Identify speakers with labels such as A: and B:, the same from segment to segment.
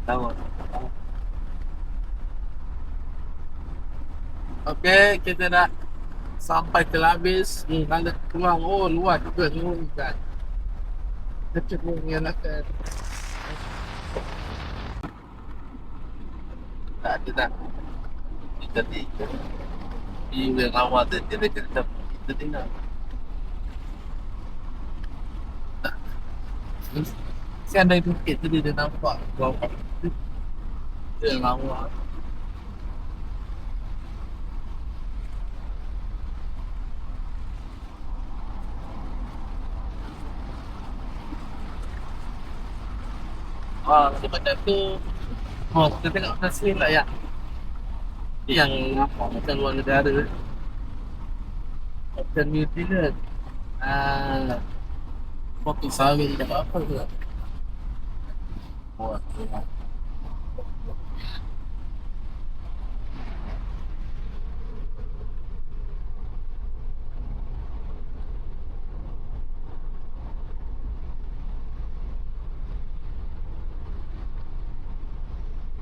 A: Tahu. Okey, kita dah sampai ke Labis. Tanda keluar. Oh, luar juga ni kan. Kita cuba menyalakan. Tak ada dah. Kita ni. Bila awal tu dia kata kita tinggal. Si ada bukit tu dia nampak bawah. Dia lawa. Macam tu. Kita tengok nasi tak ya? Yang nampak macam luar negara. Macam New Zealand. Kopi sawit ke apa tu. Wah,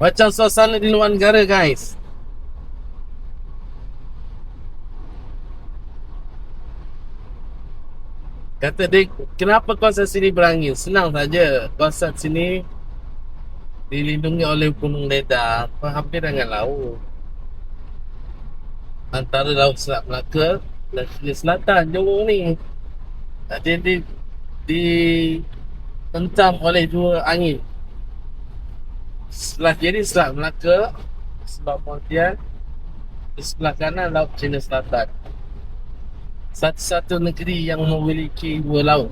A: macam suasana di luar negara guys. Kata dia, kenapa kawasan sini berangin? Senang saja. Kawasan sini dilindungi oleh Gunung Ledang, hampir dengan laut. Antara Laut Selat Melaka dan Sini Selatan, Johor ni. Dia dihentam oleh dua angin. Sebelah kiri Selat Melaka, sebelah Pontian, di sebelah kanan Laut Cina Selatan. Satu-satu negeri yang memiliki dua laut.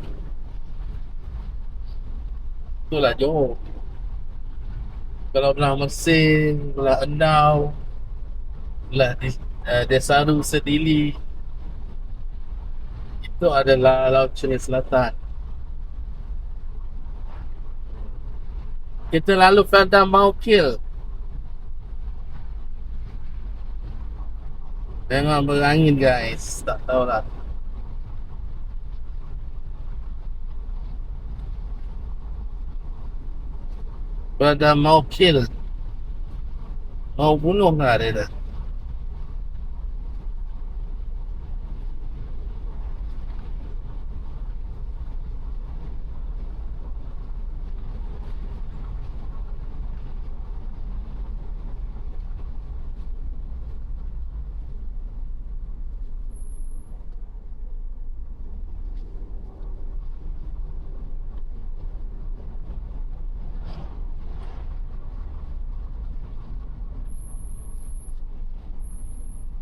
A: Itulah Johor. Kalau belah Mersing, belah Endau, belah Desaru, Sedili, itu adalah Laut Cina Selatan. Kita lalu pada Maukil. Memang berangin guys, tak tahulah. Pada Maukil. Mau bunuh lah dia dah.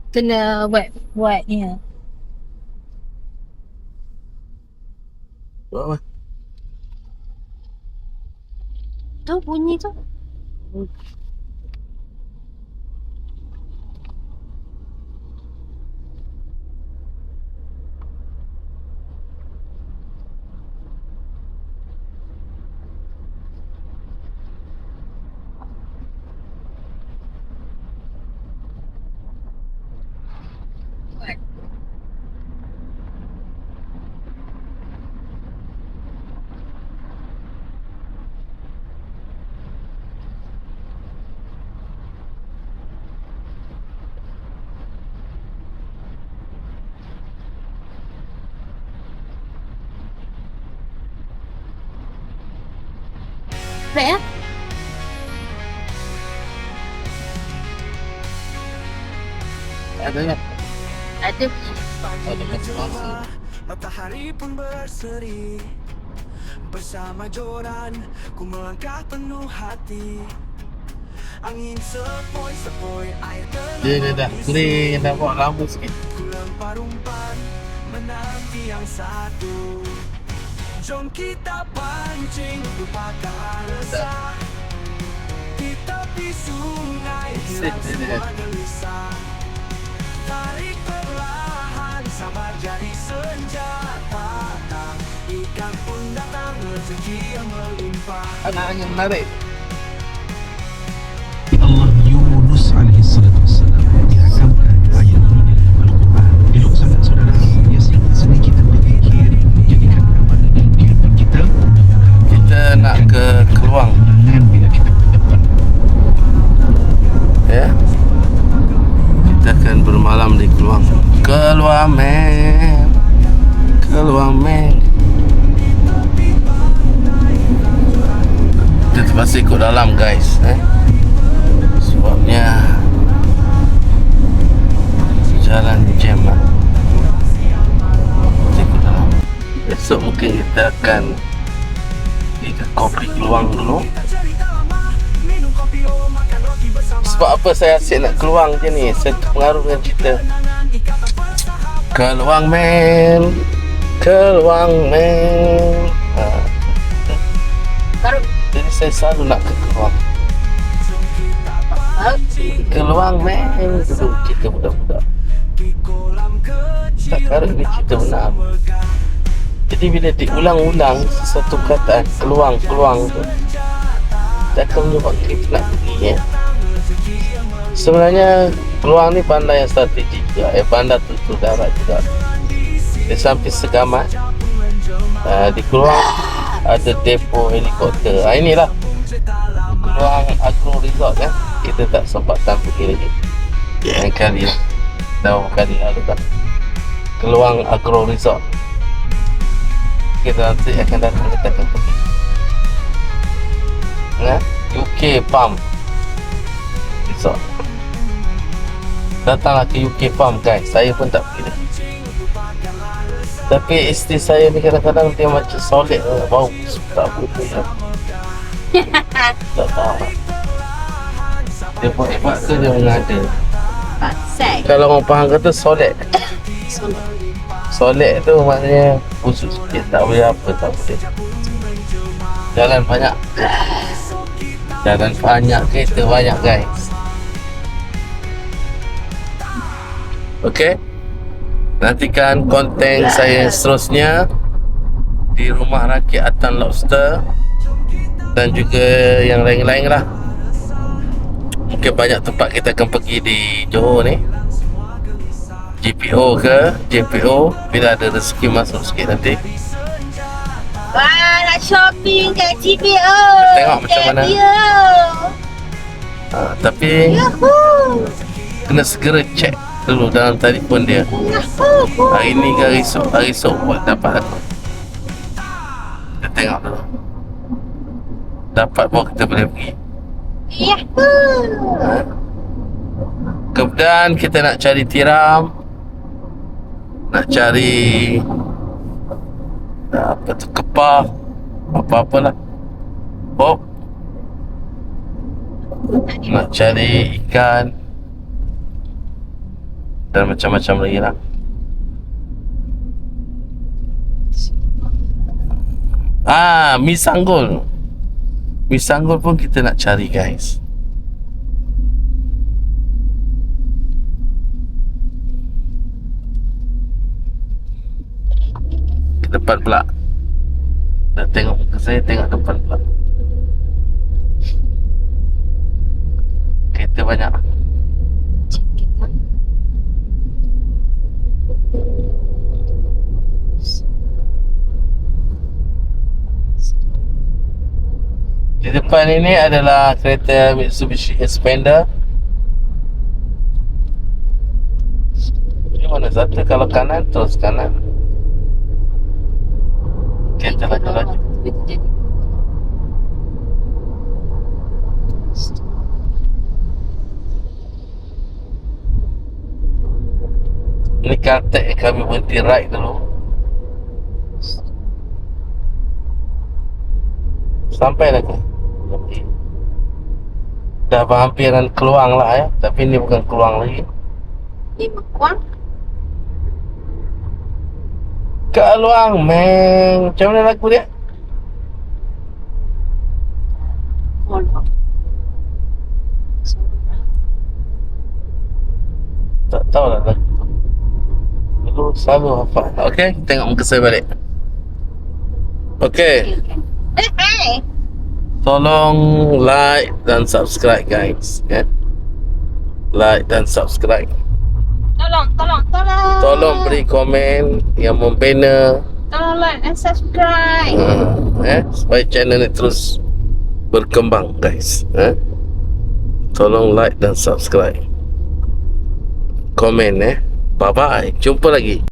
B: Kena buat ni.
A: Buat apa?
B: Tu bunyi tu. Baik ya?
A: Ada tak?
B: Ada.
A: Ada macam-macam.
C: Matahari pun berseri bersama joran, ku melangkah penuh hati. Angin sepoi-sepoi, air
A: Dia dah clean, dah buat rambut sikit.
C: ku lempar umpan menanti yang satu. Jom kita pancing, lupakan resah di tepi sungai, hilang semua gelisah. Tarik perlahan, sabar jadi senjata. Ikan pun datang, rezeki yang melimpah.
A: Anaknya menarik.
D: Allah Yunus alaihi salatu wassalam dihakamkan ayat ini dalam Al-Quran. Elok sangat saudara, ia sedikit berfikir, jadikan amalan dalam kehidupan kita.
A: Kita dalam di keluar. Keluar men. Keluar men. Kita terpaksa ikut dalam guys, sebabnya jalan jam lah. Kita ikut dalam. Besok mungkin kita akan pergi ke kopi Keluang dulu. Sebab apa saya asyik nak Keluang je ni, saya terpengaruh dengan cerita Keluang men, Keluang men. Jadi saya selalu nak ke Keluang. Keluang men, dulu cerita budak-budak. Tak karut ni cerita benar. Jadi bila diulang-ulang satu kataan Keluang tu, dia akan menyebabkan kita nak pergi ya. Sebenarnya Keluang ni bandar yang strategik juga, bandar tutup darat juga. Di samping Segamat, di Keluang ada depo helikopter. Inilah Keluang Agro Resort kan. Kita tak sempatkan pergi lagi. Yang kali lah, dah kali lalu dah. Keluang Agro Resort. Kita nanti akan datang, kita akan pergi UK Palm Resort. Datanglah ke UK Palm guys. Saya pun tak pergi dah. Tapi isteri saya ni kadang-kadang dia macam solid, bau suka apa ya. Tak tahu dia buat ke dia mengada. Kalau orang faham kata solid, solid tu maknanya busuk sikit, tak boleh apa, tak boleh. Jalan banyak, kereta banyak guys. Okay, nantikan konten saya seterusnya di Rumah Rakit Atan Lobster dan juga yang lain-lain lah. Mungkin banyak tempat kita akan pergi di Johor ni, GPO ke JPO, bila ada rezeki masuk sikit nanti.
B: Wah, nak shopping kat GPO.
A: Tengok macam mana. Tapi kena segera check dulu dalam telefon dia. Hari ni ke hari esok buat dapat aku. Kita tengok dulu. Dapat baru kita boleh pergi. Kemudian kita nak cari tiram, nak cari apa tu, kepah, apa-apalah. Nak cari ikan dan macam-macam lagi lah. Mi sanggul. Mi sanggul pun kita nak cari guys. Ke depan pula. Dah tengok muka saya, tengok depan pula. Kereta banyak. Di depan ini adalah kereta Mitsubishi Xpander. Ini mana satu? Kalau kanan, terus kanan. Kereta laju-laju. Ini Caltech yang kami berhenti right dulu. Sampai lagi. Dah berhampiran Keluang lah ya. Tapi ni bukan Keluang lagi.
B: Ini Mekuang.
A: Keluang men. Macam mana lagu dia? Tak tahu lah lagu tu. Dulu selalu hafal. Okay, tengok muka saya balik. Okay, tolong like dan subscribe guys, like dan subscribe. Tolong beri komen yang membina.
B: Tolong like dan subscribe.
A: Supaya channel ni terus berkembang guys. Tolong like dan subscribe. komen. Bye bye. Jumpa lagi.